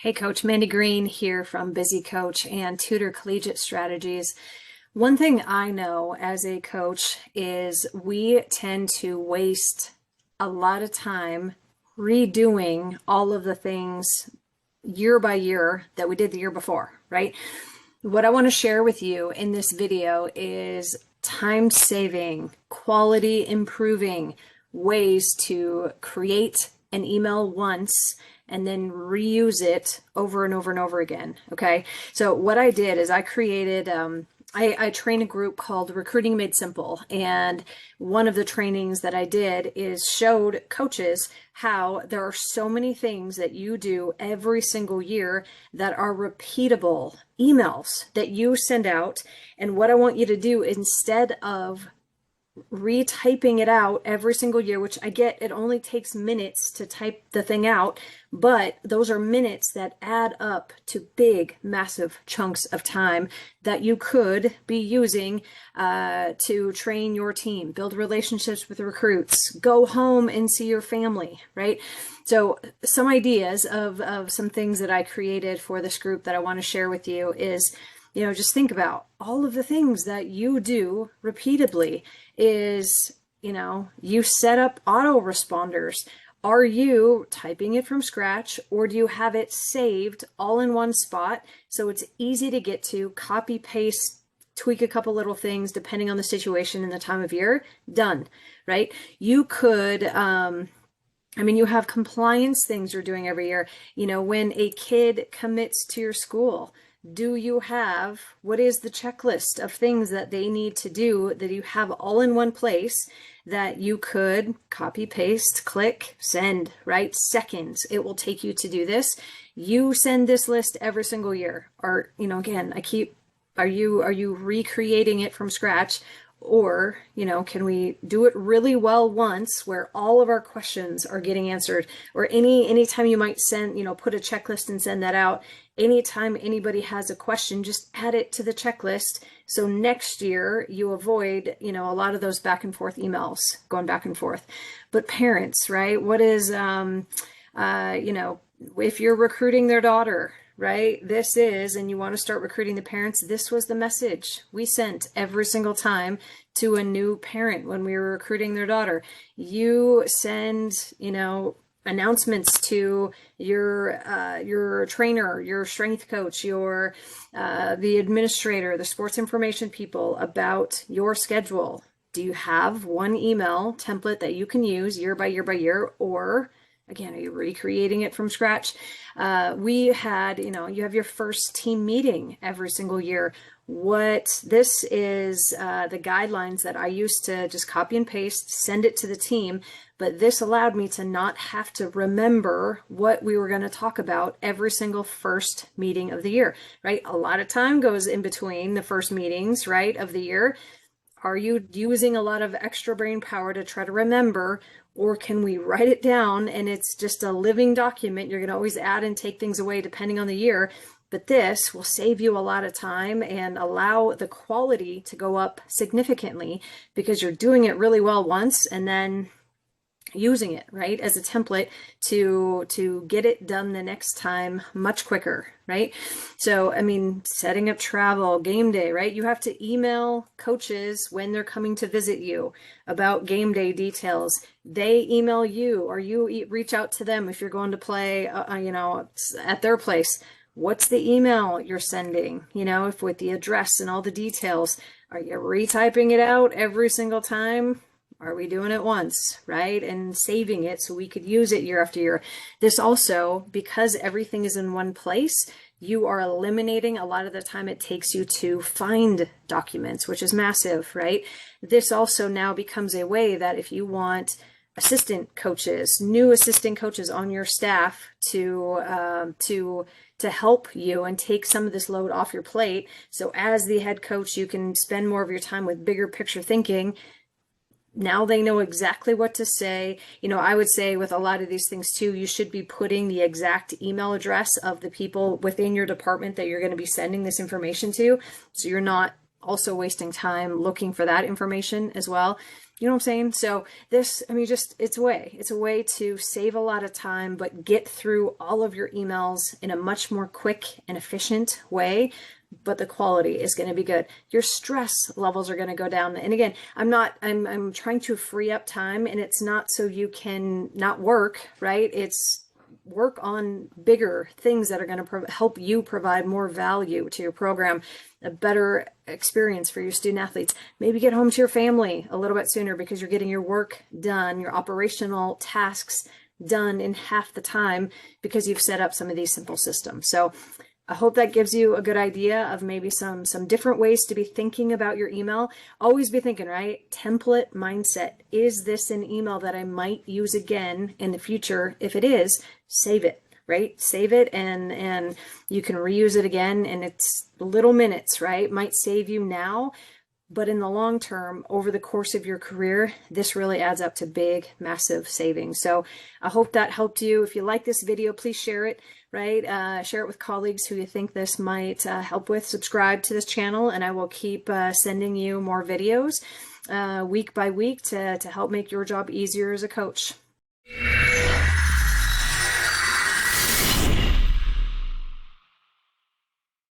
Hey Coach, Mandy Green here from Busy Coach and Tutor Collegiate Strategies. One thing I know as a coach is we tend to waste a lot of time redoing all of the things year by year that we did the year before, right? What I want to share with you in this video is time saving, quality improving ways to create an email once and then reuse it over and over and over again. Okay. So what I did is I created, I train a group called Recruiting Made Simple. And one of the trainings that I did is showed coaches how there are so many things that you do every single year that are repeatable emails that you send out. And what I want you to do instead of retyping it out every single year, which I get it only takes minutes to type the thing out, but those are minutes that add up to big, massive chunks of time that you could be using to train your team, build relationships with recruits, go home and see your family, right? So some ideas of some things that I created for this group that I want to share with you is, just think about all of the things that you do repeatedly is, you set up autoresponders. Are you typing it from scratch, or do you have it saved all in one spot so it's easy to get to, copy, paste, tweak a couple little things depending on the situation and the time of year, done, right? You could, you have compliance things you're doing every year. When a kid commits to your school, do you have, what is the checklist of things that they need to do that you have all in one place that you could copy, paste, click, send, right? Seconds it will take you to do this. You send this list every single year. Or, again, are you recreating it from scratch? Or, can we do it really well once where all of our questions are getting answered? Or anytime you might send, put a checklist and send that out. Anytime anybody has a question, just add it to the checklist. So next year you avoid, a lot of those back and forth emails going back and forth. But parents, right? What is, if you're recruiting their daughter, right? And you want to start recruiting the parents, this was the message we sent every single time to a new parent when we were recruiting their daughter. You send, announcements to your trainer, your strength coach, the administrator, the sports information people about your schedule. Do you have one email template that you can use year by year by year, or again, are you recreating it from scratch? We had, you have your first team meeting every single year. This is the guidelines that I used to just copy and paste, send it to the team. But this allowed me to not have to remember what we were going to talk about every single first meeting of the year, right? A lot of time goes in between the first meetings, right, of the year. Are you using a lot of extra brain power to try to remember, or can we write it down and it's just a living document? You're going to always add and take things away depending on the year, but this will save you a lot of time and allow the quality to go up significantly because you're doing it really well once and then using it, right, as a template to get it done the next time much quicker, right? So, setting up travel, game day, right? You have to email coaches when they're coming to visit you about game day details. They email you, or you reach out to them if you're going to play, at their place. What's the email you're sending, if with the address and all the details? Are you retyping it out every single time? Are we doing it once, right? And saving it so we could use it year after year. This also, because everything is in one place, you are eliminating a lot of the time it takes you to find documents, which is massive, right? This also now becomes a way that if you want assistant coaches, new assistant coaches on your staff to help you and take some of this load off your plate. So as the head coach, you can spend more of your time with bigger picture thinking. Now they know exactly what to say. I would say with a lot of these things too, you should be putting the exact email address of the people within your department that you're going to be sending this information to. So you're not also wasting time looking for that information as well. You know what I'm saying? So this, I mean, just it's a way to save a lot of time, but get through all of your emails in a much more quick and efficient way. But the quality is going to be good. Your stress levels are going to go down. And again, I'm trying to free up time, and it's not so you can not work, right? It's work on bigger things that are going to help you provide more value to your program, a better experience for your student athletes. Maybe get home to your family a little bit sooner because you're getting your work done, your operational tasks done in half the time because you've set up some of these simple systems. So I hope that gives you a good idea of maybe some different ways to be thinking about your email. Always be thinking, right? Template mindset. Is this an email that I might use again in the future? If it is, save it, right? Save it and you can reuse it again, and it's little minutes, right? Might save you now, but in the long term, over the course of your career, this really adds up to big, massive savings. So I hope that helped you. If you like this video, please share it, right? Share it with colleagues who you think this might help with. Subscribe to this channel, and I will keep sending you more videos week by week to help make your job easier as a coach.